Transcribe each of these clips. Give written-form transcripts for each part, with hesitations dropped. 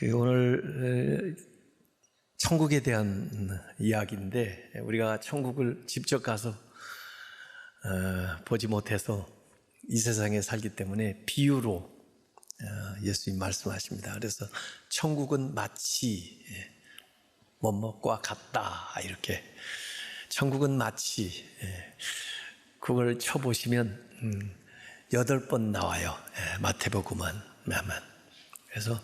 오늘 천국에 대한 이야기인데, 우리가 천국을 직접 가서 보지 못해서 이 세상에 살기 때문에 비유로 예수님 말씀하십니다. 그래서 천국은 마치 뭐뭐과 같다, 이렇게. 천국은 마치, 그걸 쳐보시면 8번 나와요. 마태복음만. 그래서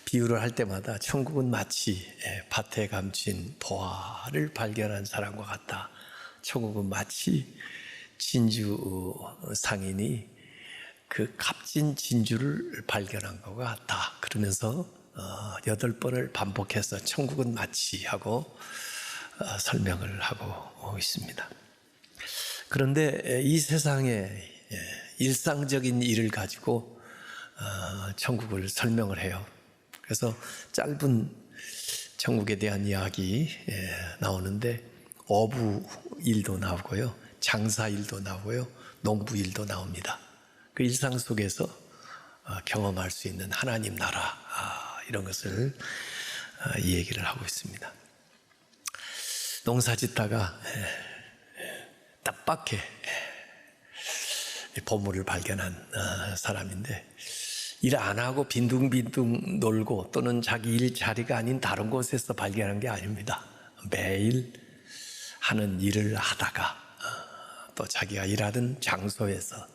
비유를 할 때마다 천국은 마치 밭에 감춘 보화를 발견한 사람과 같다. 천국은 마치 진주 상인이 그 값진 진주를 발견한 것과 같다. 그러면서 8번을 반복해서 천국은 마치 하고 설명을 하고 있습니다. 그런데 이 세상의 일상적인 일을 가지고 천국을 설명을 해요. 그래서 짧은 천국에 대한 이야기 나오는데, 어부 일도 나오고요, 장사 일도 나오고요, 농부 일도 나옵니다. 그 일상 속에서 경험할 수 있는 하나님 나라, 이런 것을 이 얘기를 하고 있습니다. 농사 짓다가 뜻밖의 보물을 발견한 사람인데, 일 안 하고 빈둥빈둥 놀고 또는 자기 일자리가 아닌 다른 곳에서 발견한 게 아닙니다. 매일 하는 일을 하다가 또 자기가 일하던 장소에서,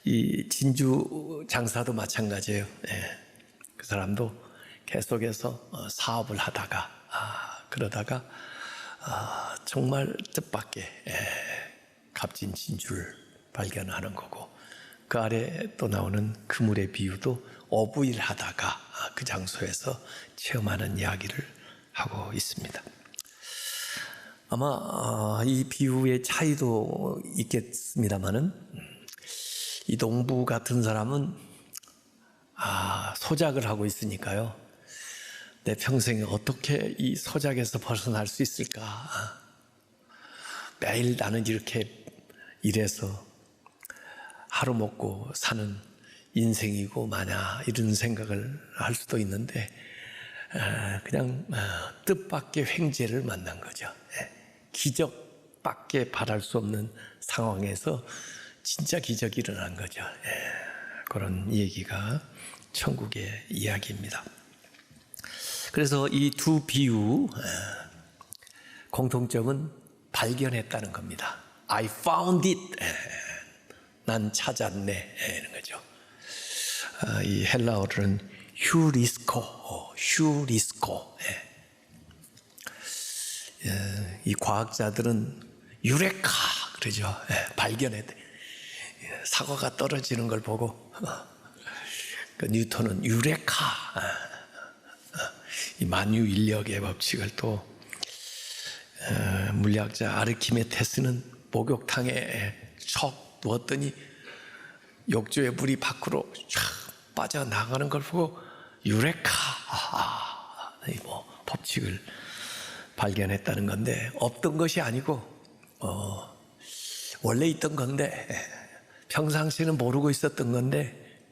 이 진주 장사도 마찬가지예요. 그 사람도 계속해서 사업을 하다가 그러다가 정말 뜻밖의 값진 진주를 발견하는 거고, 그 아래 또 나오는 그물의 비유도 어부일 하다가 그 장소에서 체험하는 이야기를 하고 있습니다. 아마 이 비유의 차이도 있겠습니다만은, 이 농부 같은 사람은 소작을 하고 있으니까요, 내 평생에 어떻게 이 소작에서 벗어날 수 있을까? 매일 나는 이렇게 일해서 하루 먹고 사는 인생이고 마냐, 이런 생각을 할 수도 있는데, 그냥 뜻밖의 횡재를 만난 거죠. 기적밖에 바랄 수 없는 상황에서 진짜 기적이 일어난 거죠. 그런 얘기가 천국의 이야기입니다. 그래서 이 두 비유 공통점은 발견했다는 겁니다. I found it. 난 찾았네, 이런 거죠. 이 헬라어로는 휴리스코. 이 과학자들은 유레카 그러죠. 발견했대. 사과가 떨어지는 걸 보고 그 뉴턴은 유레카, 이 만유인력의 법칙을, 또 물리학자 아르키메데스는 목욕탕에 척 누웠더니 욕조의 물이 밖으로 쫙 빠져나가는 걸 보고 유레카, 법칙을 발견했다는 건데, 없던 것이 아니고 원래 있던 건데, 평상시에는 모르고 있었던 건데,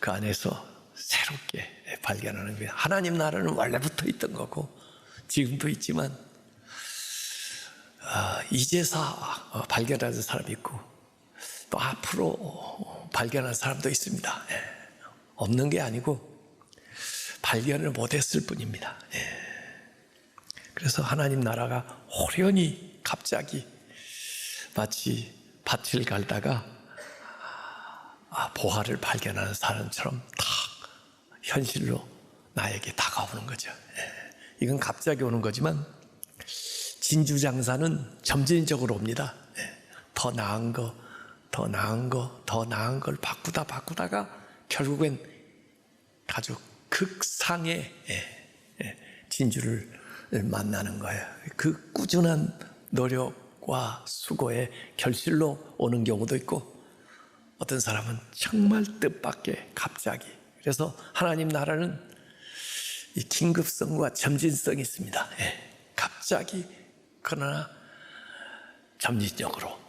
그 안에서 새롭게 발견하는 거예요. 하나님 나라는 원래부터 있던 거고 지금도 있지만, 이제서 발견하는 사람이 있고 또 앞으로 발견할 사람도 있습니다. 없는 게 아니고 발견을 못했을 뿐입니다. 그래서 하나님 나라가 호련히 갑자기 마치 밭을 갈다가 보화를 발견하는 사람처럼 탁 현실로 나에게 다가오는 거죠. 이건 갑자기 오는 거지만, 진주 장사는 점진적으로 옵니다. 더 나은 거, 더 나은 거, 더 나은 걸 바꾸다가 결국엔 아주 극상의 진주를 만나는 거예요. 그 꾸준한 노력과 수고의 결실로 오는 경우도 있고, 어떤 사람은 정말 뜻밖의 갑자기. 그래서 하나님 나라는 이 긴급성과 점진성이 있습니다. 갑자기, 그러나 점진적으로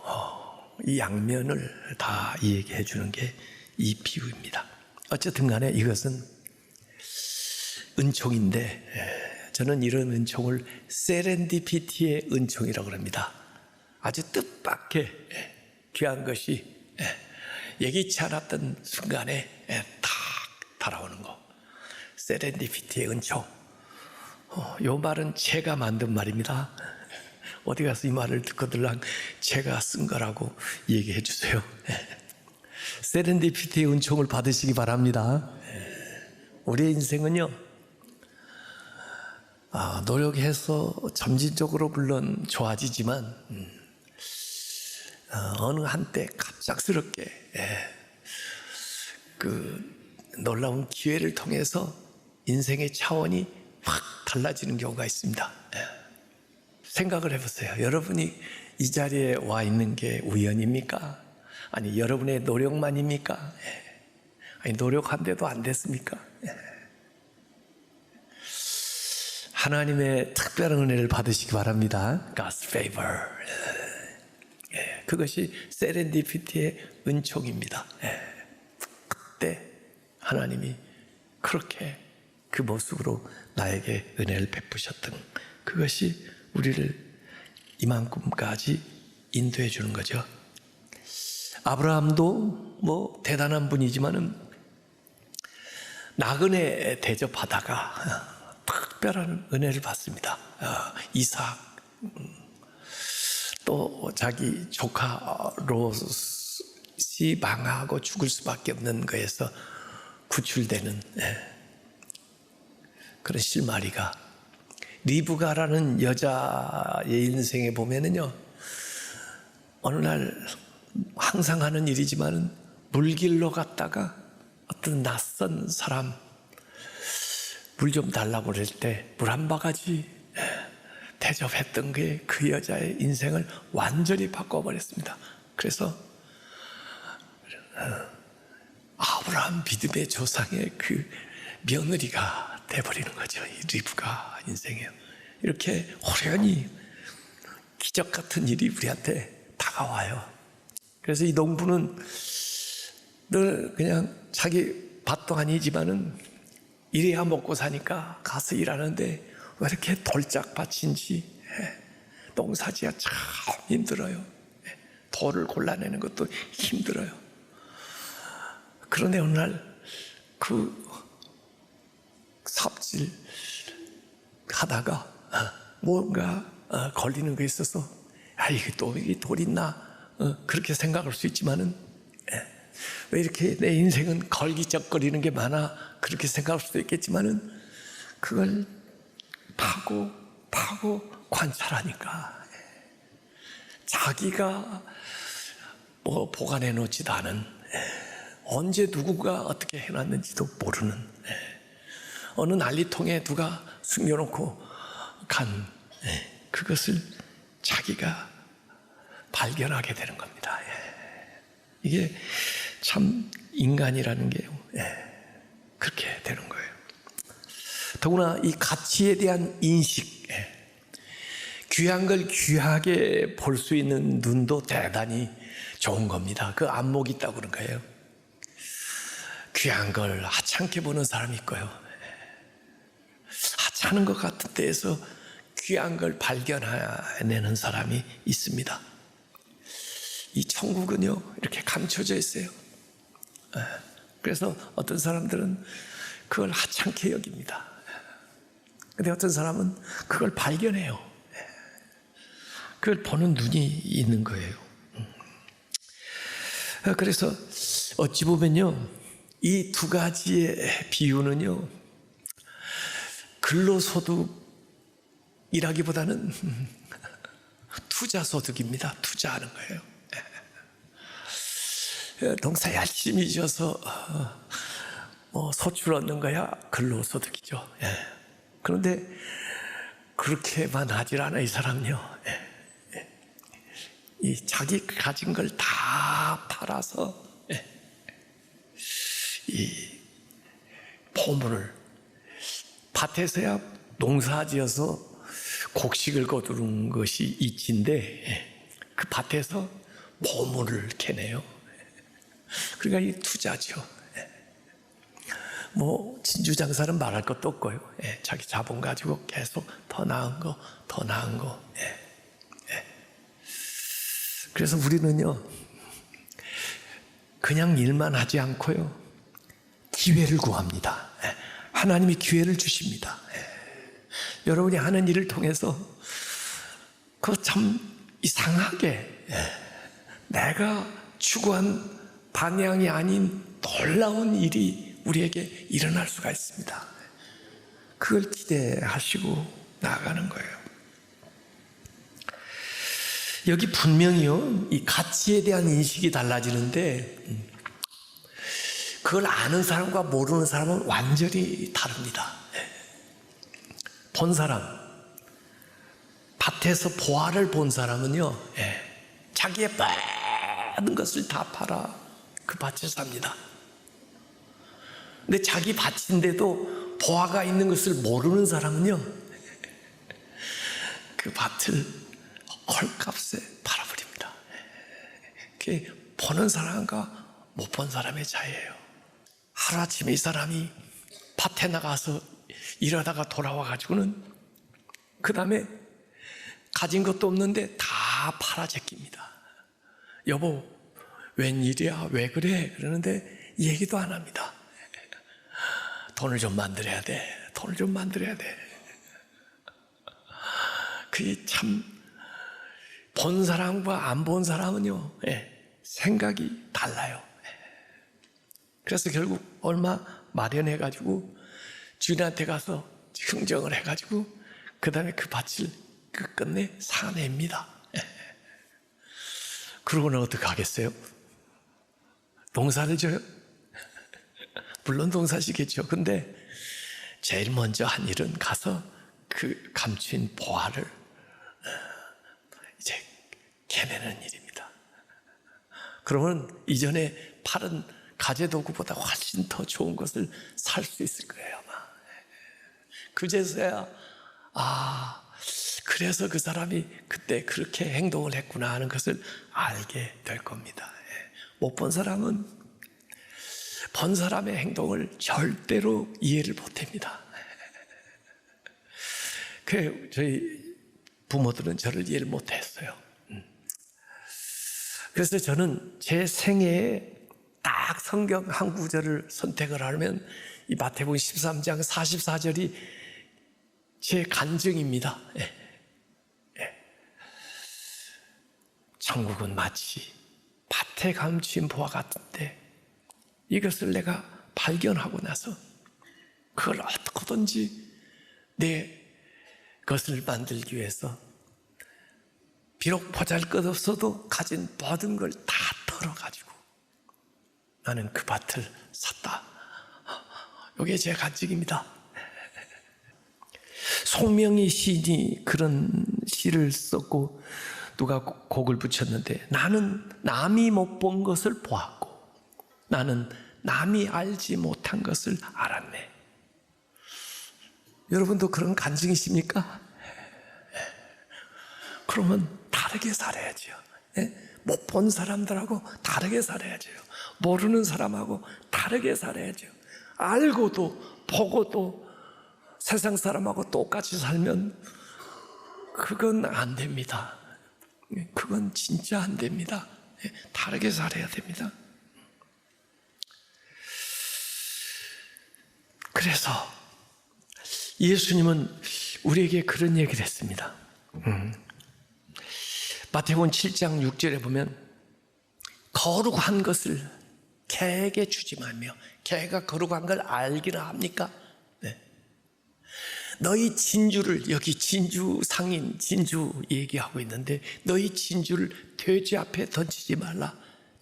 이 양면을 다 얘기해 주는 게 이 비유입니다. 어쨌든 간에 이것은 은총인데 저는 이런 은총을 세렌디피티의 은총이라고 합니다. 아주 뜻밖의 귀한 것이 예기치 않았던 순간에 딱 달아오는 거. 세렌디피티의 은총. 이 말은 제가 만든 말입니다. 어디 가서 이 말을 듣거들랑 제가 쓴 거라고 얘기해 주세요. 세렌디피티의 은총을 받으시기 바랍니다. 우리의 인생은요, 노력해서 점진적으로 물론 좋아지지만 어느 한때 갑작스럽게 그 놀라운 기회를 통해서 인생의 차원이 확 달라지는 경우가 있습니다. 생각을 해보세요. 여러분이 이 자리에 와 있는 게 우연입니까? 아니 여러분의 노력만입니까? 아니 노력한데도 안 됐습니까? 하나님의 특별한 은혜를 받으시기 바랍니다. God's favor. 그것이 세렌디피티의 은총입니다. 그때 하나님이 그렇게 그 모습으로 나에게 은혜를 베푸셨던 그것이 우리를 이만큼까지 인도해 주는 거죠. 아브라함도 뭐 대단한 분이지만은 나그네 대접하다가 특별한 은혜를 받습니다. 이삭, 또 자기 조카 롯이 망하고 죽을 수밖에 없는 거에서 구출되는 그런 실마리가, 리브가라는 여자의 인생에 보면은요, 어느 날 항상 하는 일이지만은 물길로 갔다가 어떤 낯선 사람 물 좀 달라고 그럴 때 물 한 바가지 대접했던 게 그 여자의 인생을 완전히 바꿔버렸습니다. 그래서 아브라함 믿음의 조상의 그 며느리가 돼버리는 거죠. 이 리브가 인생이에요. 이렇게 호련히 기적 같은 일이 우리한테 다가와요. 그래서 이 농부는 늘 그냥 자기 밭도 아니지만은 일해야 먹고 사니까 가서 일하는데 왜 이렇게 돌짝밭인지 농사지야 참 힘들어요. 돌을 골라내는 것도 힘들어요. 그런데 어느 날 그 삽질 하다가 뭔가 걸리는 게 있어서 이게 또 이게 돌 있나 그렇게 생각할 수 있지만은 왜 이렇게 내 인생은 걸기적거리는 게 많아 그렇게 생각할 수도 있겠지만은 그걸 파고 관찰하니까 자기가 뭐 보관해 놓지도 않은, 언제 누구가 어떻게 해놨는지도 모르는 어느 난리통에 누가 숨겨놓고 간 그것을 자기가 발견하게 되는 겁니다. 이게 참 인간이라는 게요, 그렇게 되는 거예요. 더구나 이 가치에 대한 인식, 귀한 걸 귀하게 볼 수 있는 눈도 대단히 좋은 겁니다. 그 안목이 있다고 그런 거예요. 귀한 걸 하찮게 보는 사람이 있고요, 하찮은 것 같은 데에서 귀한 걸 발견해내는 사람이 있습니다. 이 천국은요 이렇게 감춰져 있어요. 그래서 어떤 사람들은 그걸 하찮게 여깁니다. 근데 어떤 사람은 그걸 발견해요. 그걸 보는 눈이 있는 거예요. 그래서 어찌 보면요, 이 두 가지의 비유는요, 근로소득이라기보다는 투자소득입니다. 투자하는 거예요. 농사 열심히 지어서 소출 얻는 거야 근로소득이죠. 그런데 그렇게만 하질 않아. 이 사람은요, 이 자기 가진 걸 다 팔아서 이 보물을, 밭에서야 농사지어서 곡식을 거두는 것이 이치인데 그 밭에서 보물을 캐내요. 그러니까 이 투자죠. 뭐 진주 장사는 말할 것도 없고요. 예, 자기 자본 가지고 계속 더 나은 거, 더 나은 거. 예, 예. 그래서 우리는요, 그냥 일만 하지 않고요, 기회를 구합니다. 예, 하나님이 기회를 주십니다. 예. 여러분이 하는 일을 통해서 그 참 이상하게 내가 추구한 방향이 아닌 놀라운 일이 우리에게 일어날 수가 있습니다. 그걸 기대하시고 나아가는 거예요. 여기 분명히요, 이 가치에 대한 인식이 달라지는데 그걸 아는 사람과 모르는 사람은 완전히 다릅니다. 본 사람, 밭에서 보화를 본 사람은요, 자기의 모든 것을 다 팔아 그 밭에 삽니다. 근데 자기 밭인데도 보화가 있는 것을 모르는 사람은요, 그 밭을 헐값에 팔아버립니다. 그게 보는 사람과 못 본 사람의 차이예요. 하루아침에 이 사람이 밭에 나가서 일하다가 돌아와가지고는 그 다음에 가진 것도 없는데 다 팔아 제낍니다. 여보, 웬일이야? 왜 그래? 그러는데 얘기도 안 합니다. 돈을 좀 만들어야 돼. 돈을 좀 만들어야 돼. 그게 참, 본 사람과 안 본 사람은요, 생각이 달라요. 그래서 결국 얼마 마련해가지고 주인한테 가서 흥정을 해가지고 그 다음에 그 밭을 끝끝내 사냅니다. 그러고는 어떻게 하겠어요? 농사를 져요? 물론 농사지겠죠. 근데 제일 먼저 한 일은 가서 그 감춘 보화를 이제 캐내는 일입니다. 그러면 이전에 팔은 가재도구보다 훨씬 더 좋은 것을 살 수 있을 거예요, 아마. 그제서야, 그래서 그 사람이 그때 그렇게 행동을 했구나 하는 것을 알게 될 겁니다. 못 본 사람은 본 사람의 행동을 절대로 이해를 못합니다. 저희 부모들은 저를 이해를 못했어요. 그래서 저는 제 생애에 딱 성경 한 구절을 선택을 하면 이 마태복음 13장 44절이 제 간증입니다. 천국은 마치 밭에 감춘 보화 같은데 이것을 내가 발견하고 나서 그걸 어떻게든지 내 것을 만들기 위해서 비록 보잘것없어도 가진 모든 걸 다 털어가지고 나는 그 밭을 샀다. 이게 제 간증입니다. 송명희 시인이 그런 시를 썼고 누가 곡을 붙였는데, 나는 남이 못 본 것을 보았고 나는 남이 알지 못한 것을 알았네. 여러분도 그런 간증이십니까? 그러면 다르게 살아야죠. 못 본 사람들하고 다르게 살아야죠. 모르는 사람하고 다르게 살아야죠. 알고도 보고도 세상 사람하고 똑같이 살면 그건 안 됩니다. 그건 진짜 안 됩니다. 다르게 살아야 됩니다. 그래서 예수님은 우리에게 그런 얘기를 했습니다. 마태복음 7장 6절에 보면 거룩한 것을 개에게 주지 말며, 개가 거룩한 걸 알기나 합니까? 네. 너희 진주를, 여기 진주 상인 진주 얘기하고 있는데, 너희 진주를 돼지 앞에 던지지 말라.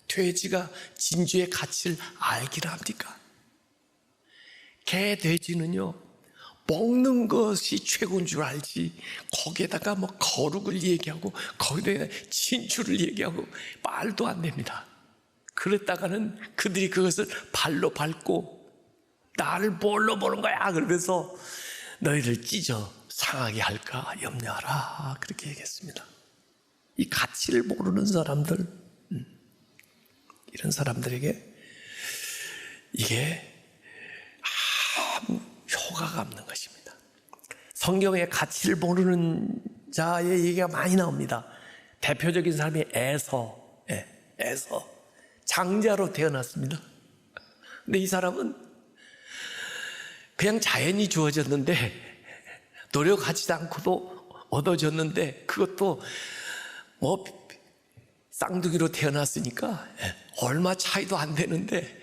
돼지가 진주의 가치를 알기나 합니까? 개, 돼지는요 먹는 것이 최고인 줄 알지, 거기에다가 뭐 거룩을 얘기하고 거기에다가 진주를 얘기하고 말도 안 됩니다. 그랬다가는 그들이 그것을 발로 밟고 나를 뭘로 보는 거야 그러면서 너희를 찢어 상하게 할까 염려하라, 그렇게 얘기했습니다. 이 가치를 모르는 사람들, 이런 사람들에게 이게 속아가 없는 것입니다. 성경에 가치를 모르는 자의 얘기가 많이 나옵니다. 대표적인 사람이 에서, 에서 장자로 태어났습니다. 근데 이 사람은 그냥 자연히 주어졌는데, 노력하지도 않고도 얻어졌는데, 그것도 뭐 쌍둥이로 태어났으니까 얼마 차이도 안 되는데,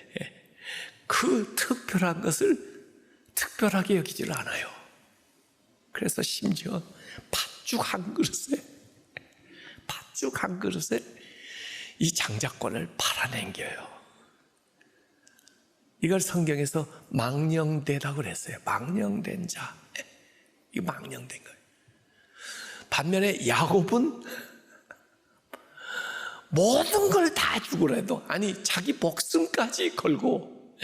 그 특별한 것을 특별하게 여기지를 않아요. 그래서 심지어 팥죽 한 그릇에 이 장자권을 팔아넘겨요. 이걸 성경에서 망령되다고 그랬어요. 망령된 자. 이 망령된 거예요. 반면에 야곱은 모든 걸 다 주고라도, 아니 자기 목숨까지 걸고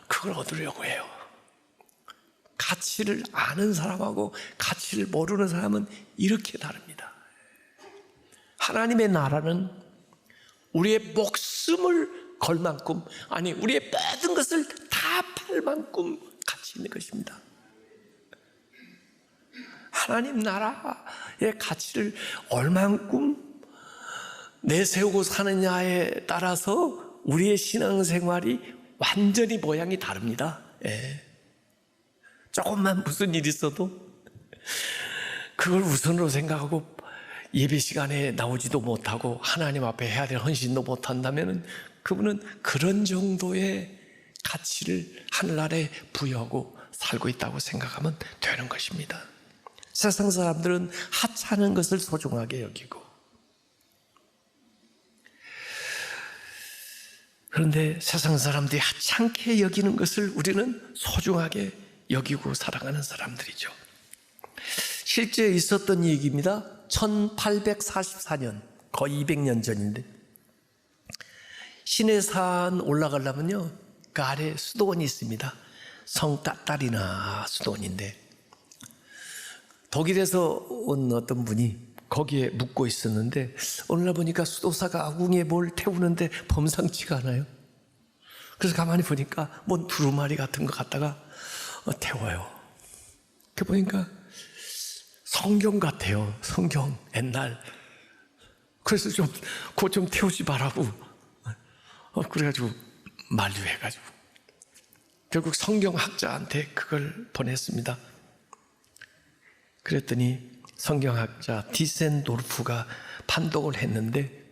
그걸 얻으려고 해요. 가치를 아는 사람하고 가치를 모르는 사람은 이렇게 다릅니다. 하나님의 나라는 우리의 목숨을 걸 만큼, 아니 우리의 모든 것을 다 팔 만큼 가치 있는 것입니다. 하나님 나라의 가치를 얼만큼 내세우고 사느냐에 따라서 우리의 신앙생활이 완전히 모양이 다릅니다. 조금만 무슨 일이 있어도 그걸 우선으로 생각하고 예배 시간에 나오지도 못하고 하나님 앞에 해야 될 헌신도 못한다면 그분은 그런 정도의 가치를 하늘나라에 부여하고 살고 있다고 생각하면 되는 것입니다. 세상 사람들은 하찮은 것을 소중하게 여기고, 그런데 세상 사람들이 하찮게 여기는 것을 우리는 소중하게 여기고 살아가는 사람들이죠. 실제 있었던 얘기입니다. 1844년, 거의 200년 전인데, 시내산 올라가려면요, 그 아래 수도원이 있습니다. 성 까타리나 수도원인데, 독일에서 온 어떤 분이 거기에 묵고 있었는데, 어느 날 보니까 수도사가 아궁이에 뭘 태우는데 범상치가 않아요. 그래서 가만히 보니까 뭔 두루마리 같은 거 갖다가 태워요. 그 보니까 성경 같아요. 성경, 옛날. 그래서 그거 좀 태우지 말라고. 그래가지고 만류해가지고 결국 성경학자한테 그걸 보냈습니다. 그랬더니 성경학자 디센도르프가 판독을 했는데,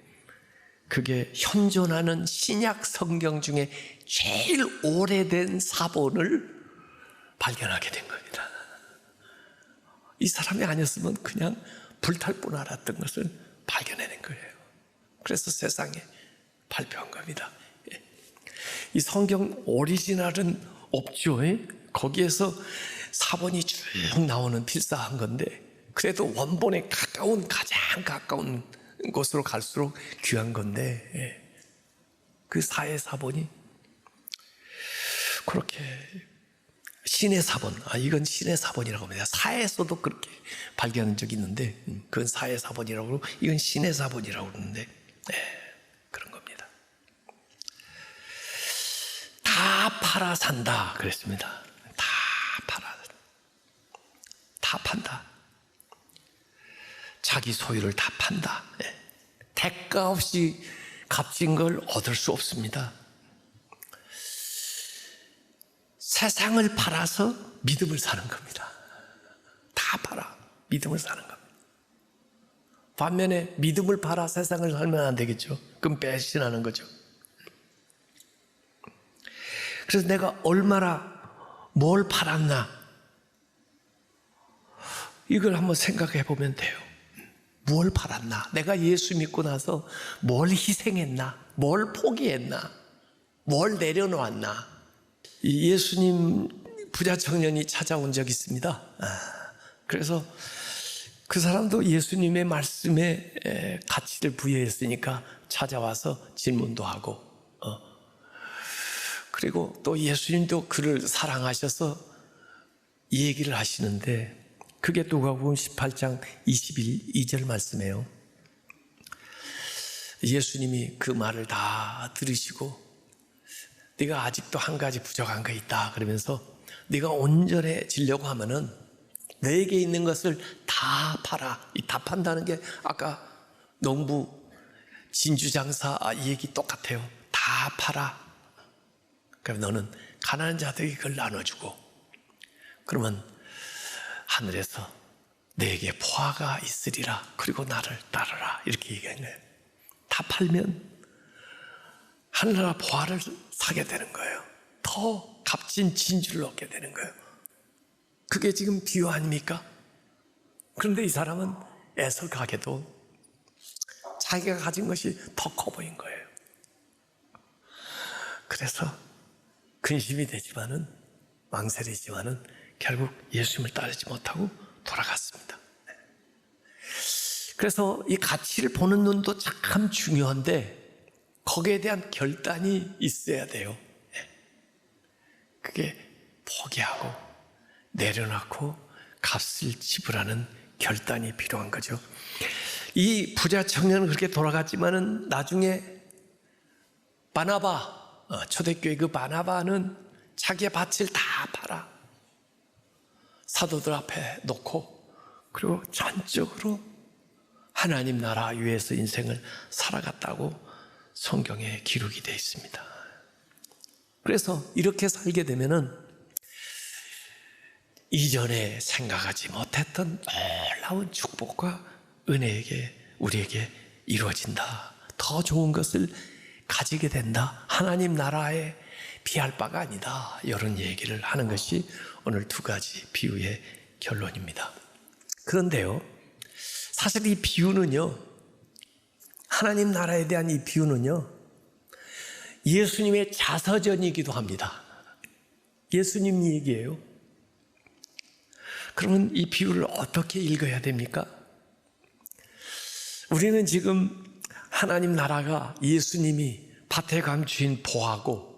그게 현존하는 신약 성경 중에 제일 오래된 사본을 발견하게 된 겁니다. 이 사람이 아니었으면 그냥 불탈 뿐 알았던 것을 발견해낸 거예요. 그래서 세상에 발표한 겁니다. 이 성경 오리지널은 없죠. 거기에서 사본이 쭉 나오는 필사한 건데, 그래도 원본에 가장 가까운 곳으로 갈수록 귀한 건데, 그 사회 사본이 그렇게 신의 사본, 이건 신의 사본이라고 합니다. 사회에서도 그렇게 발견한 적이 있는데, 그건 사회 사본이라고 그러고 이건 신의 사본이라고 그러는데, 그런 겁니다. 다 팔아 산다 그랬습니다. 다 판다. 자기 소유를 다 판다. 대가 없이 값진 걸 얻을 수 없습니다. 세상을 팔아서 믿음을 사는 겁니다. 다 팔아 믿음을 사는 겁니다. 반면에 믿음을 팔아 세상을 살면 안 되겠죠. 그럼 배신하는 거죠. 그래서 내가 얼마나 뭘 팔았나, 이걸 한번 생각해 보면 돼요. 뭘 팔았나? 내가 예수 믿고 나서 뭘 희생했나? 뭘 포기했나? 뭘 내려놓았나? 예수님 부자 청년이 찾아온 적이 있습니다. 그래서 그 사람도 예수님의 말씀에 가치를 부여했으니까 찾아와서 질문도 하고, 그리고 또 예수님도 그를 사랑하셔서 이 얘기를 하시는데, 그게 누가복음 18장 22절 말씀이에요. 예수님이 그 말을 다 들으시고 네가 아직도 한 가지 부족한 거 있다. 그러면서 네가 온전해지려고 하면은 너에게 있는 것을 다 팔아. 이 다 판다는 게 아까 농부 진주장사 이 얘기 똑같아요. 다 팔아. 그럼 너는 가난한 자들에게 그걸 나눠주고, 그러면 하늘에서 너에게 보화가 있으리라. 그리고 나를 따르라. 이렇게 얘기하는 거예요. 다 팔면 하늘나라 보화를 사게 되는 거예요. 더 값진 진주를 얻게 되는 거예요. 그게 지금 비유 아닙니까? 그런데 이 사람은 애석하게도 자기가 가진 것이 더 커 보인 거예요. 그래서 근심이 되지만은, 망설이지만은 결국 예수님을 따르지 못하고 돌아갔습니다. 그래서 이 가치를 보는 눈도 참 중요한데 거기에 대한 결단이 있어야 돼요. 그게 포기하고 내려놓고 값을 지불하는 결단이 필요한 거죠. 이 부자 청년은 그렇게 돌아갔지만은 나중에 바나바, 초대교회 그 바나바는 자기의 밭을 다 팔아 사도들 앞에 놓고, 그리고 전적으로 하나님 나라 위해서 인생을 살아갔다고 성경에 기록이 되어 있습니다. 그래서 이렇게 살게 되면은 이전에 생각하지 못했던 놀라운 축복과 은혜에게 우리에게 이루어진다. 더 좋은 것을 가지게 된다. 하나님 나라에 비할 바가 아니다. 이런 얘기를 하는 것이 오늘 두 가지 비유의 결론입니다. 그런데요, 사실 이 비유는요, 하나님 나라에 대한 이 비유는요, 예수님의 자서전이기도 합니다. 예수님 얘기예요. 그러면 이 비유를 어떻게 읽어야 됩니까? 우리는 지금 하나님 나라가 예수님이 밭에 감추인 보화고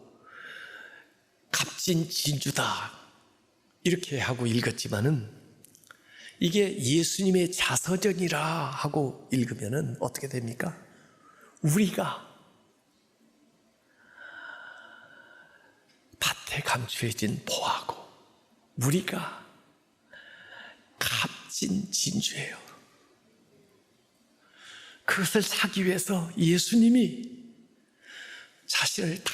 값진 진주다 이렇게 하고 읽었지만은, 이게 예수님의 자서전이라 하고 읽으면은 어떻게 됩니까? 우리가 밭에 감추어진 보화고 우리가 값진 진주예요. 그것을 사기 위해서 예수님이 자신을 다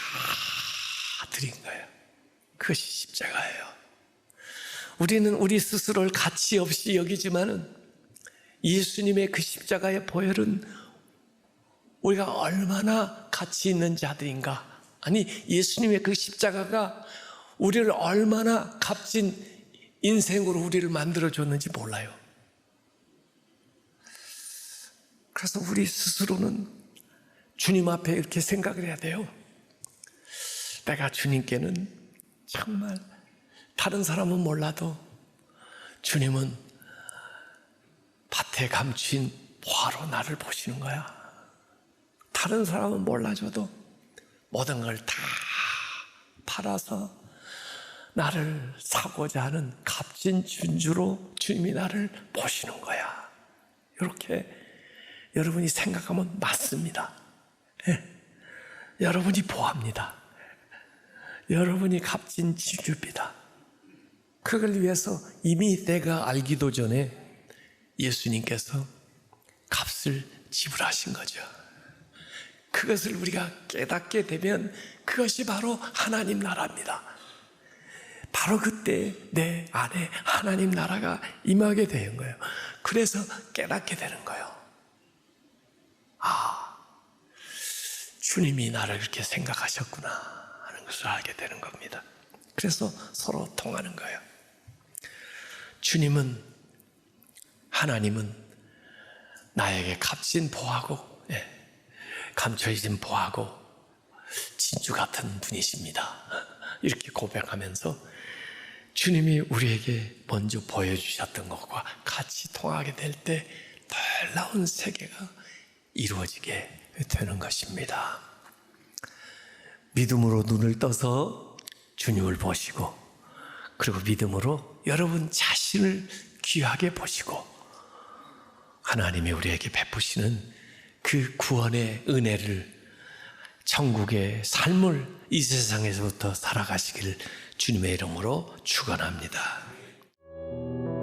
드린 거예요. 그것이 십자가예요. 우리는 우리 스스로를 가치 없이 여기지만은 예수님의 그 십자가의 보혈은 우리가 얼마나 가치 있는 자들인가. 아니, 예수님의 그 십자가가 우리를 얼마나 값진 인생으로 우리를 만들어줬는지 몰라요. 그래서 우리 스스로는 주님 앞에 이렇게 생각을 해야 돼요. 내가 주님께는 정말 다른 사람은 몰라도 주님은 밭에 감춘 보화로 나를 보시는 거야. 다른 사람은 몰라줘도 모든 걸 다 팔아서 나를 사고자 하는 값진 진주로 주님이 나를 보시는 거야. 이렇게 여러분이 생각하면 맞습니다. 예. 여러분이 보합니다. 여러분이 값진 진주입니다. 그걸 위해서 이미 내가 알기도 전에 예수님께서 값을 지불하신 거죠. 그것을 우리가 깨닫게 되면 그것이 바로 하나님 나라입니다. 바로 그때 내 안에 하나님 나라가 임하게 되는 거예요. 그래서 깨닫게 되는 거예요. 아, 주님이 나를 그렇게 생각하셨구나 하는 것을 알게 되는 겁니다. 그래서 서로 통하는 거예요. 주님은, 하나님은 나에게 값진 보화고, 감춰진 보화고 진주 같은 분이십니다. 이렇게 고백하면서 주님이 우리에게 먼저 보여주셨던 것과 같이 통하게 될 때 놀라운 세계가 이루어지게 되는 것입니다. 믿음으로 눈을 떠서 주님을 보시고, 그리고 믿음으로 여러분 자신을 귀하게 보시고, 하나님이 우리에게 베푸시는 그 구원의 은혜를 천국의 삶을 이 세상에서부터 살아가시길 주님의 이름으로 축원합니다.